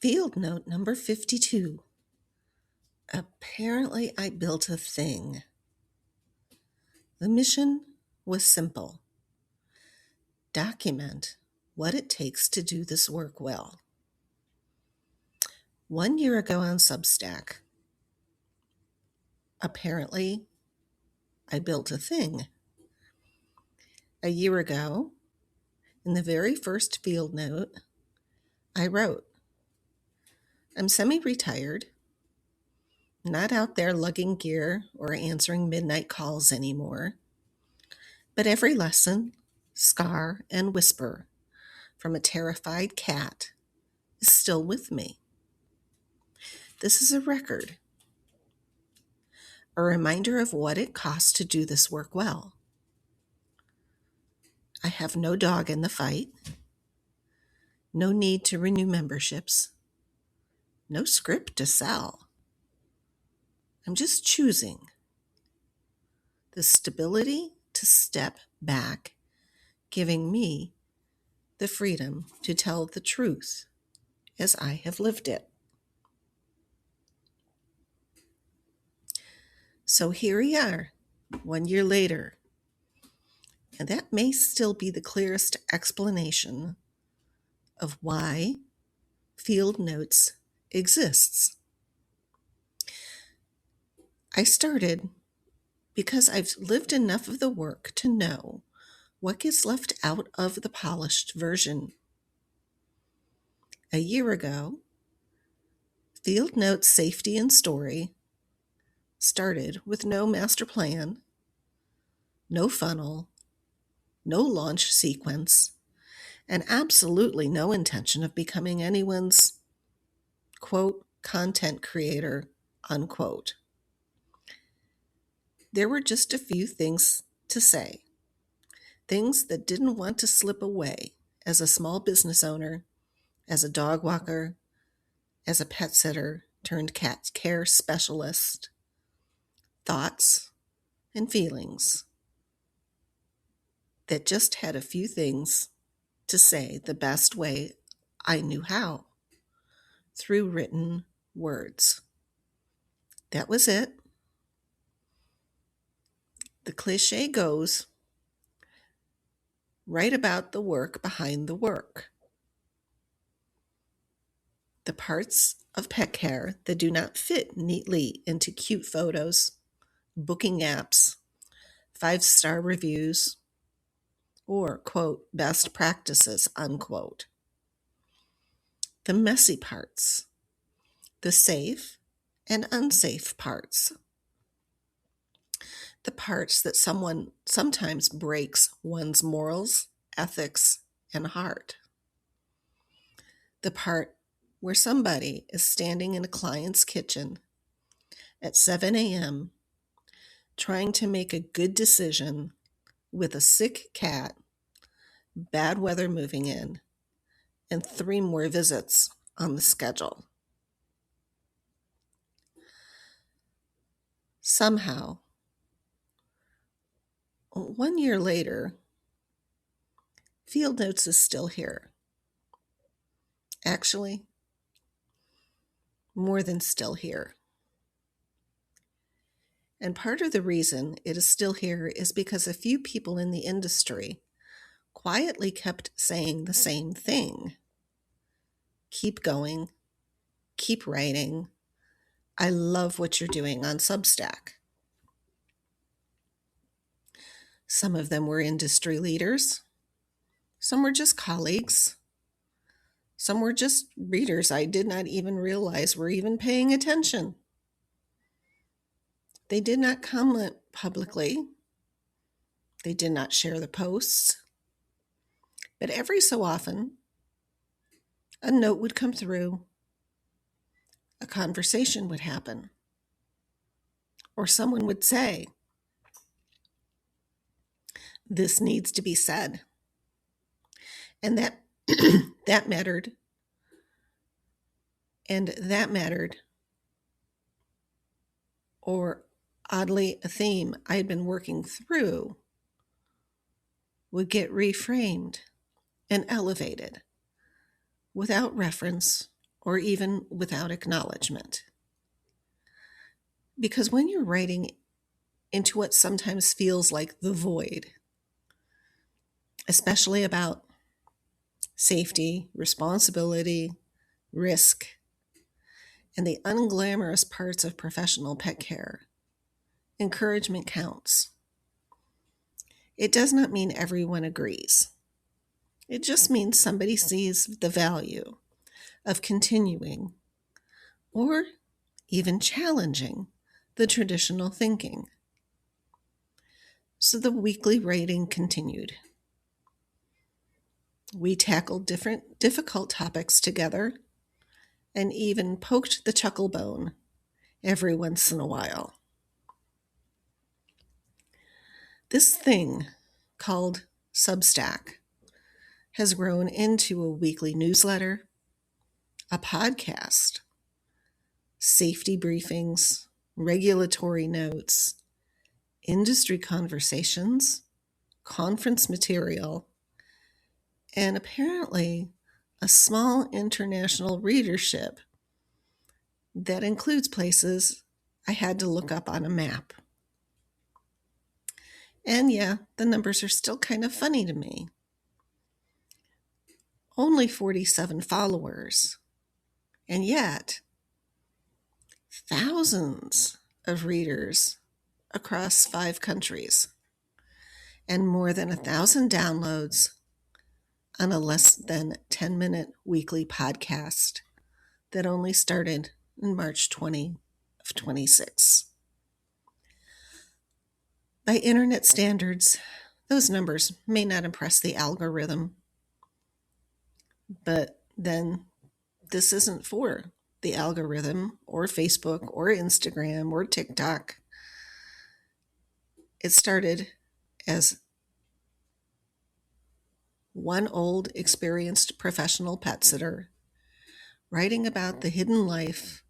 Field note number 52. Apparently, I built a thing. The mission was simple. Document what it takes to do this work well. 1 year ago on Substack, apparently, I built a thing. A year ago, in the very first field note, I wrote, I'm semi-retired, not out there lugging gear or answering midnight calls anymore, but every lesson, scar, and whisper from a terrified cat is still with me. This is a record, a reminder of what it costs to do this work well. I have no dog in the fight, no need to renew memberships, no script to sell. I'm just choosing the stability to step back, giving me the freedom to tell the truth as I have lived it. So here we are, 1 year later, and that may still be the clearest explanation of why Field Notes exists. I started because I've lived enough of the work to know what gets left out of the polished version. A year ago, Field Notes Safety and Story started with no master plan, no funnel, no launch sequence, and absolutely no intention of becoming anyone's, quote, content creator, unquote. There were just a few things to say, things that didn't want to slip away as a small business owner, as a dog walker, as a pet sitter turned cat care specialist, thoughts and feelings that just had a few things to say the best way I knew how, through written words. That was it. The cliche goes, write about the work behind the work. The parts of pet care that do not fit neatly into cute photos, booking apps, 5-star reviews, or, quote, best practices, unquote. The messy parts, the safe and unsafe parts, the parts that someone sometimes breaks one's morals, ethics, and heart. The part where somebody is standing in a client's kitchen at 7 a.m. trying to make a good decision with a sick cat, bad weather moving in, and 3 more visits on the schedule. Somehow, 1 year later, Field Notes is still here. Actually, more than still here. And part of the reason it is still here is because a few people in the industry quietly kept saying the same thing. Keep going, keep writing. I love what you're doing on Substack. Some of them were industry leaders. Some were just colleagues. Some were just readers I did not even realize were even paying attention. They did not comment publicly. They did not share the posts. But every so often, a note would come through. A conversation would happen. Or someone would say, this needs to be said. And that that mattered. And that mattered. Or oddly, a theme I had been working through would get reframed and elevated without reference or even without acknowledgement. Because when you're writing into what sometimes feels like the void, especially about safety, responsibility, risk, and the unglamorous parts of professional pet care, encouragement counts. It does not mean everyone agrees. It just means somebody sees the value of continuing or even challenging the traditional thinking. So the weekly writing continued. We tackled different difficult topics together and even poked the chuckle bone every once in a while. This thing called Substack has grown into a weekly newsletter, a podcast, safety briefings, regulatory notes, industry conversations, conference material, and apparently a small international readership that includes places I had to look up on a map. And yeah, the numbers are still kind of funny to me. Only 47 followers, and yet thousands of readers across 5 countries, and more than 1,000 downloads on a less than 10-minute weekly podcast that only started in March 20 of 26. By internet standards, those numbers may not impress the algorithm, but then this isn't for the algorithm or Facebook or Instagram or TikTok. It started as one old, experienced professional pet sitter writing about the hidden life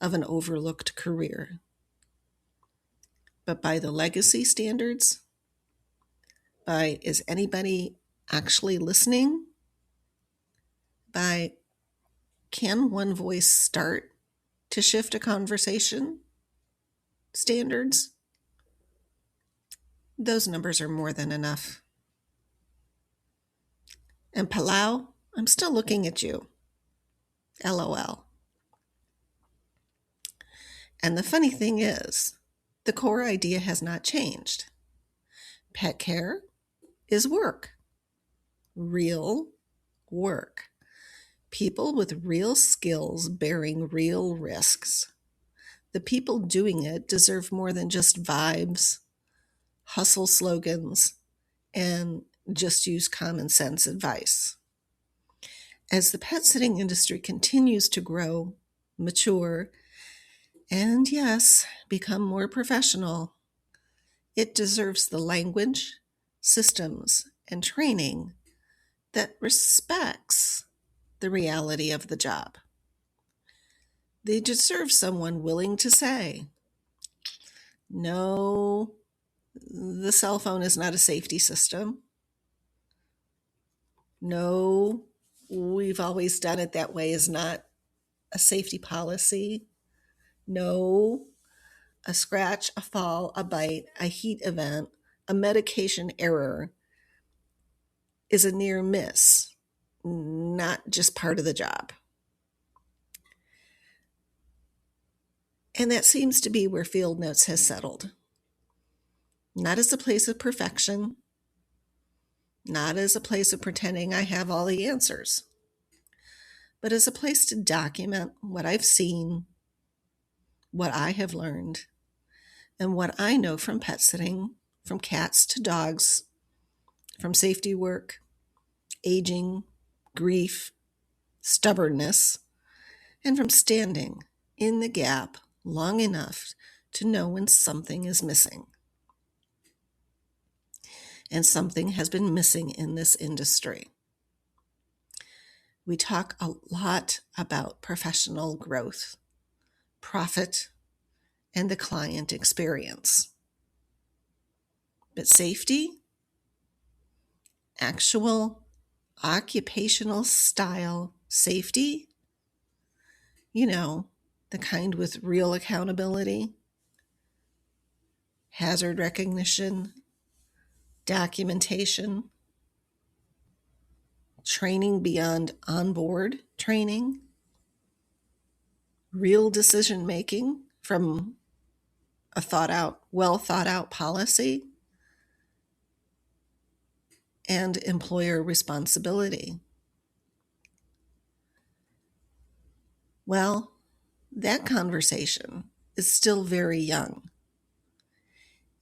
of an overlooked career. But by the legacy standards, by is anybody actually listening? By can one voice start to shift a conversation standards? Those numbers are more than enough. And Palau, I'm still looking at you. LOL. And the funny thing is, the core idea has not changed. Pet care is work. Real work. People with real skills bearing real risks. The people doing it deserve more than just vibes, hustle slogans, and just use common sense advice. As the pet sitting industry continues to grow, mature, and yes, become more professional, it deserves the language, systems, and training that respects the reality of the job. They deserve someone willing to say, no, the cell phone is not a safety system. No, we've always done it that way is not a safety policy. No, a scratch, a fall, a bite, a heat event, a medication error is a near miss, not just part of the job. And that seems to be where Field Notes has settled. Not as a place of perfection, not as a place of pretending I have all the answers, but as a place to document what I've seen, what I have learned, and what I know from pet sitting, from cats to dogs, from safety work, aging, grief, stubbornness, and from standing in the gap long enough to know when something is missing. And something has been missing in this industry. We talk a lot about professional growth, profit, and the client experience. But safety, actual occupational style safety, the kind with real accountability, hazard recognition, documentation, training beyond onboard training, real decision making from a well thought out policy, and employer responsibility. Well, that conversation is still very young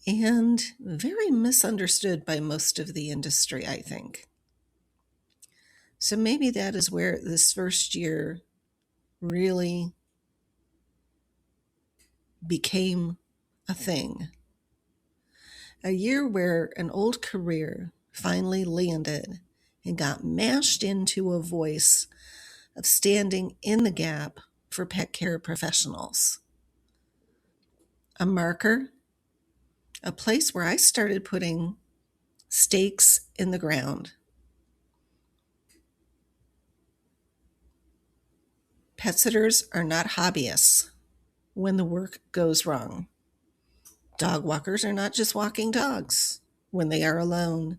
and very misunderstood by most of the industry, I think. So maybe that is where this first year really became a thing. A year where an old career finally landed and got mashed into a voice of standing in the gap for pet care professionals. A marker, a place where I started putting stakes in the ground. Pet sitters are not hobbyists when the work goes wrong. Dog walkers are not just walking dogs when they are alone,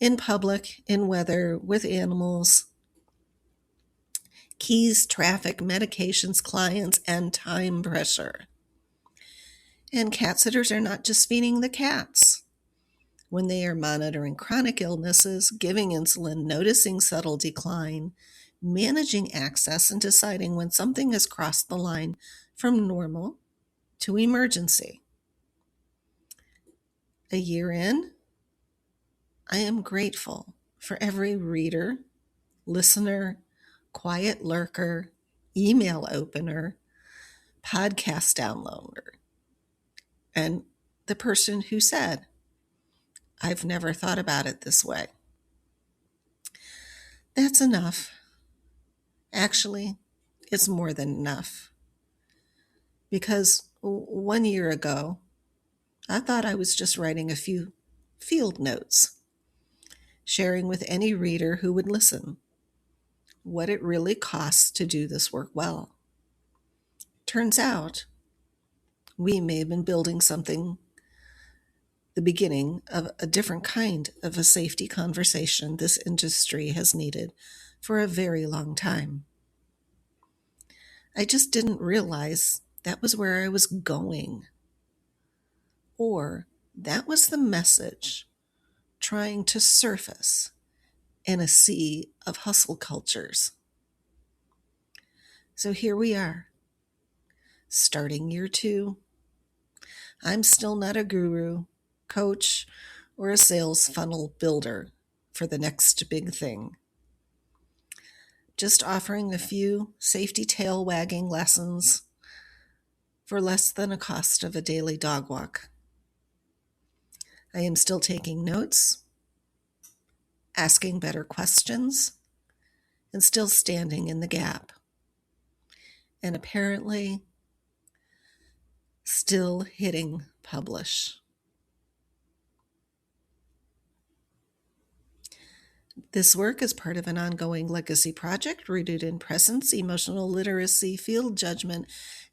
in public, in weather, with animals. Keys, traffic, medications, clients, and time pressure. And cat sitters are not just feeding the cats when they are monitoring chronic illnesses, giving insulin, noticing subtle decline, managing access, and deciding when something has crossed the line from normal to emergency. A year in, I am grateful for every reader, listener, quiet lurker, email opener, podcast downloader, and the person who said, I've never thought about it this way. That's enough. Actually, it's more than enough. Because 1 year ago, I thought I was just writing a few field notes, sharing with any reader who would listen what it really costs to do this work well. Turns out, we may have been building something, the beginning of a different kind of a safety conversation this industry has needed for a very long time. I just didn't realize that was where I was going. Or that was the message trying to surface in a sea of hustle cultures. So here we are, starting year 2. I'm still not a guru, coach, or a sales funnel builder for the next big thing. Just offering a few safety tail wagging lessons for less than a cost of a daily dog walk. I am still taking notes, asking better questions, and still standing in the gap. And apparently, still hitting publish. This work is part of an ongoing legacy project rooted in presence, emotional literacy, field judgment,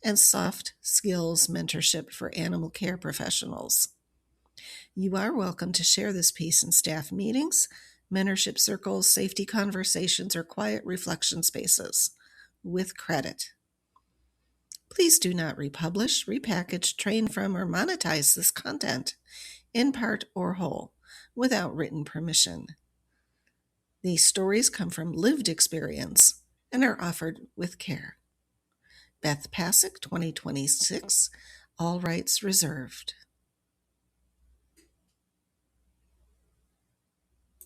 and soft skills mentorship for animal care professionals. You are welcome to share this piece in staff meetings, mentorship circles, safety conversations, or quiet reflection spaces with credit. Please do not republish, repackage, train from, or monetize this content, in part or whole, without written permission. These stories come from lived experience and are offered with care. Beth Pasick, 2026, all rights reserved.